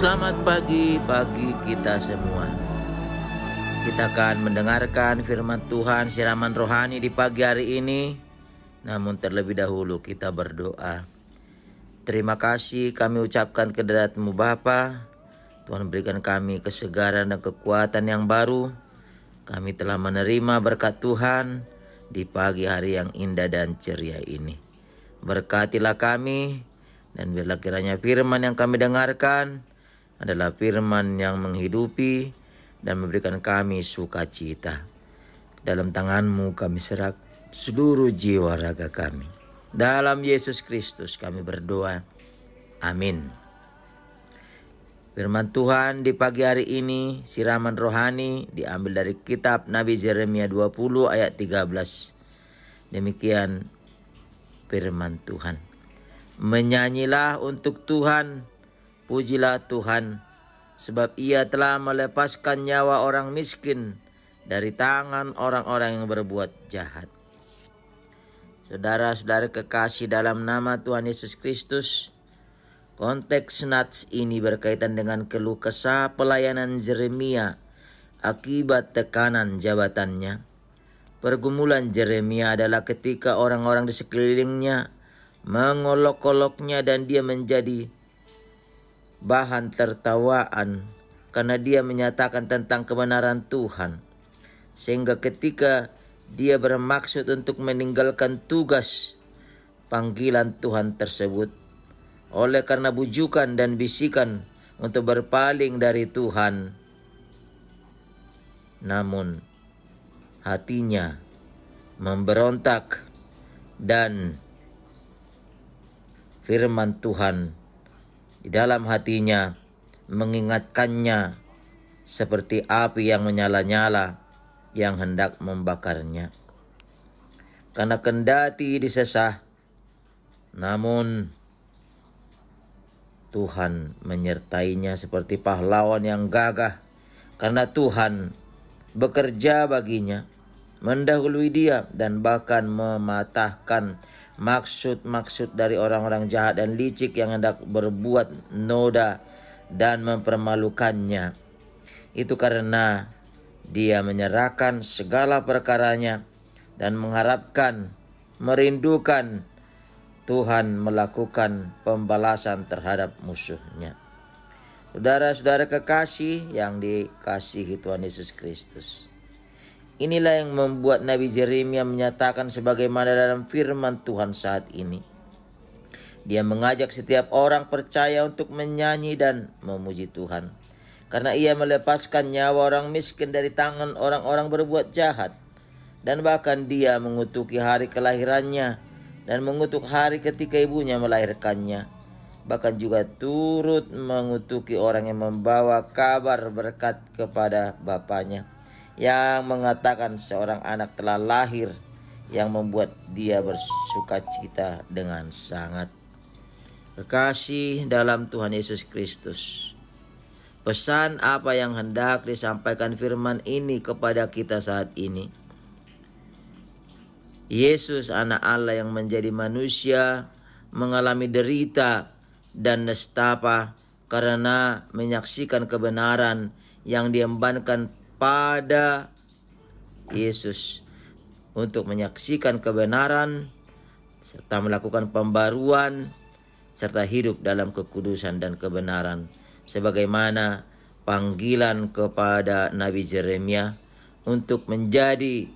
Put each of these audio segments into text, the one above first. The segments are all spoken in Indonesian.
Selamat pagi bagi kita semua. Kita akan mendengarkan firman Tuhan, siraman rohani di pagi hari ini. Namun terlebih dahulu kita berdoa. Terima kasih kami ucapkan kehadirat-Mu Bapa. Tuhan berikan kami kesegaran dan kekuatan yang baru. Kami telah menerima berkat Tuhan di pagi hari yang indah dan ceria ini. Berkatilah kami, dan biarlah kiranya firman yang kami dengarkan adalah firman yang menghidupi dan memberikan kami sukacita. Dalam tangan-Mu kami serah seluruh jiwa raga kami. Dalam Yesus Kristus kami berdoa. Amin. Firman Tuhan di pagi hari ini, siraman rohani diambil dari kitab Nabi Yeremia 20 ayat 13. Demikian firman Tuhan. Menyanyilah untuk Tuhan, pujilah Tuhan, sebab Ia telah melepaskan nyawa orang miskin dari tangan orang-orang yang berbuat jahat. Saudara-saudara kekasih dalam nama Tuhan Yesus Kristus, konteks nats ini berkaitan dengan keluh kesah pelayanan Yeremia akibat tekanan jabatannya. Pergumulan Yeremia adalah ketika orang-orang di sekelilingnya mengolok-oloknya dan dia menjadi bahan tertawaan karena dia menyatakan tentang kebenaran Tuhan. Sehingga ketika dia bermaksud untuk meninggalkan tugas panggilan Tuhan tersebut, oleh karena bujukan dan bisikan untuk berpaling dari Tuhan, namun hatinya memberontak dan firman Tuhan di dalam hatinya mengingatkannya seperti api yang menyala-nyala yang hendak membakarnya. Karena kendati disesah, namun Tuhan menyertainya seperti pahlawan yang gagah. Karena Tuhan bekerja baginya, mendahului dia dan bahkan mematahkan maksud-maksud dari orang-orang jahat dan licik yang hendak berbuat noda dan mempermalukannya. Itu karena dia menyerahkan segala perkaranya dan mengharapkan, merindukan Tuhan melakukan pembalasan terhadap musuhnya. Saudara-saudara kekasih yang dikasihi Tuhan Yesus Kristus, inilah yang membuat Nabi Yeremia menyatakan sebagaimana dalam firman Tuhan saat ini. Dia mengajak setiap orang percaya untuk menyanyi dan memuji Tuhan. Karena ia melepaskan nyawa orang miskin dari tangan orang-orang berbuat jahat. Dan bahkan dia mengutuki hari kelahirannya dan mengutuk hari ketika ibunya melahirkannya. Bahkan juga turut mengutuki orang yang membawa kabar berkat kepada bapaknya, yang mengatakan seorang anak telah lahir, yang membuat dia bersukacita dengan sangat. Kekasih dalam Tuhan Yesus Kristus, pesan apa yang hendak disampaikan firman ini kepada kita saat ini? Yesus anak Allah yang menjadi manusia mengalami derita dan nestapa karena menyaksikan kebenaran yang diembankan pada Yesus untuk menyaksikan kebenaran serta melakukan pembaruan serta hidup dalam kekudusan dan kebenaran sebagaimana panggilan kepada Nabi Yeremia untuk menjadi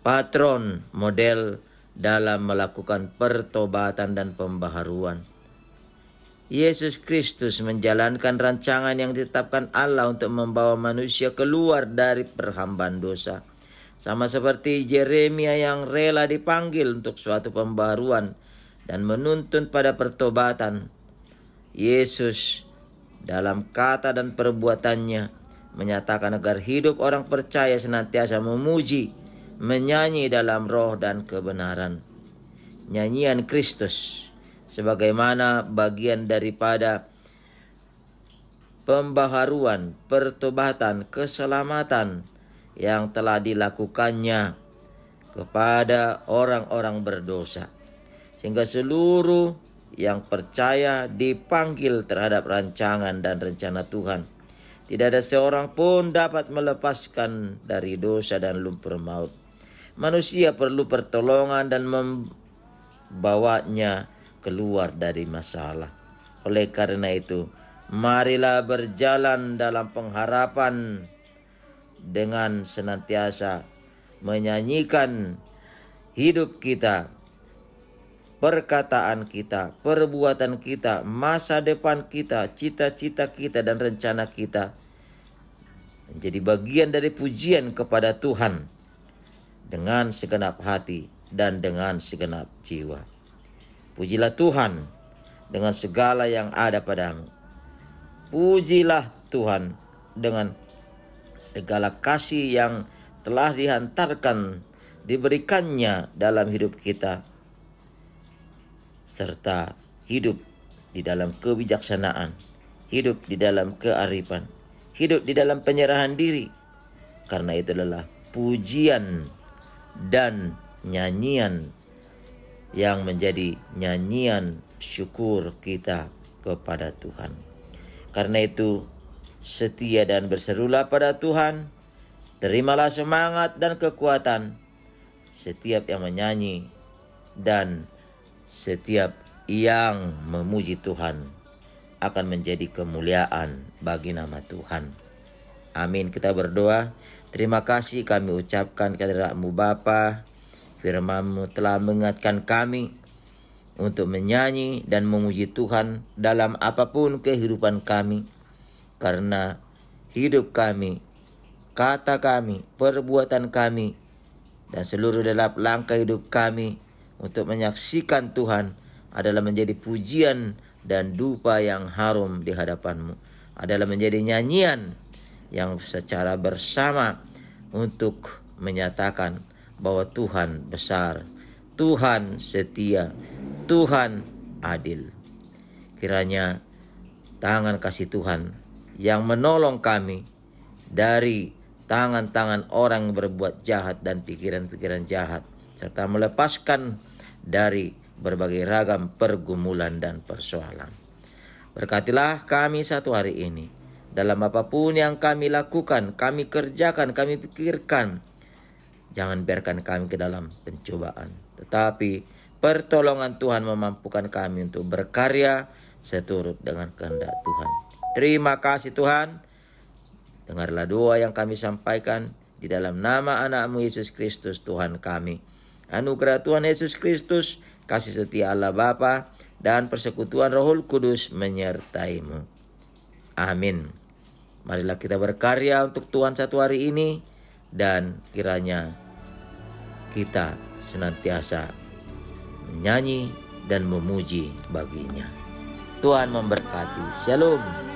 patron model dalam melakukan pertobatan dan pembaharuan. Yesus Kristus menjalankan rancangan yang ditetapkan Allah untuk membawa manusia keluar dari perhambaan dosa. Sama seperti Yeremia yang rela dipanggil untuk suatu pembaruan dan menuntun pada pertobatan, Yesus dalam kata dan perbuatannya menyatakan agar hidup orang percaya senantiasa memuji, menyanyi dalam roh dan kebenaran. Nyanyian Kristus sebagaimana bagian daripada pembaharuan, pertobatan, keselamatan yang telah dilakukannya kepada orang-orang berdosa. Sehingga seluruh yang percaya dipanggil terhadap rancangan dan rencana Tuhan. Tidak ada seorang pun dapat melepaskan dari dosa dan lumpur maut. Manusia perlu pertolongan dan membawanya keluar dari masalah. Oleh karena itu, marilah berjalan dalam pengharapan dengan senantiasa menyanyikan hidup kita, perkataan kita, perbuatan kita, masa depan kita, cita-cita kita, dan rencana kita menjadi bagian dari pujian kepada Tuhan dengan segenap hati dan dengan segenap jiwa. Pujilah Tuhan dengan segala yang ada padamu. Pujilah Tuhan dengan segala kasih yang telah dihantarkan, diberikannya dalam hidup kita, serta hidup di dalam kebijaksanaan, hidup di dalam kearifan, hidup di dalam penyerahan diri. Karena itu adalah pujian dan nyanyian yang menjadi nyanyian syukur kita kepada Tuhan. Karena itu, setia dan berserulah pada Tuhan, terimalah semangat dan kekuatan setiap yang menyanyi dan setiap yang memuji Tuhan akan menjadi kemuliaan bagi nama Tuhan. Amin. Kita berdoa. Terima kasih kami ucapkan kehadirat-Mu Bapa. Firman-Mu telah mengingatkan kami untuk menyanyi dan memuji Tuhan dalam apapun kehidupan kami. Karena hidup kami, kata kami, perbuatan kami, dan seluruh dalam langkah hidup kami untuk menyaksikan Tuhan adalah menjadi pujian dan dupa yang harum di hadapan-Mu. Adalah menjadi nyanyian yang secara bersama untuk menyatakan bahwa Tuhan besar, Tuhan setia, Tuhan adil. Kiranya tangan kasih Tuhan yang menolong kami dari tangan-tangan orang yang berbuat jahat dan pikiran-pikiran jahat, serta melepaskan dari berbagai ragam pergumulan dan persoalan. Berkatilah kami satu hari ini, dalam apapun yang kami lakukan, kami kerjakan, kami pikirkan. Jangan biarkan kami ke dalam pencobaan, tetapi pertolongan Tuhan memampukan kami untuk berkarya seturut dengan kehendak Tuhan. Terima kasih Tuhan. Dengarlah doa yang kami sampaikan di dalam nama anak-Mu Yesus Kristus Tuhan kami. Anugerah Tuhan Yesus Kristus, kasih setia Allah Bapa, dan persekutuan Roh Kudus menyertai-Mu. Amin. Marilah kita berkarya untuk Tuhan satu hari ini, dan kiranya kita senantiasa menyanyi dan memuji baginya. Tuhan memberkati. Shalom.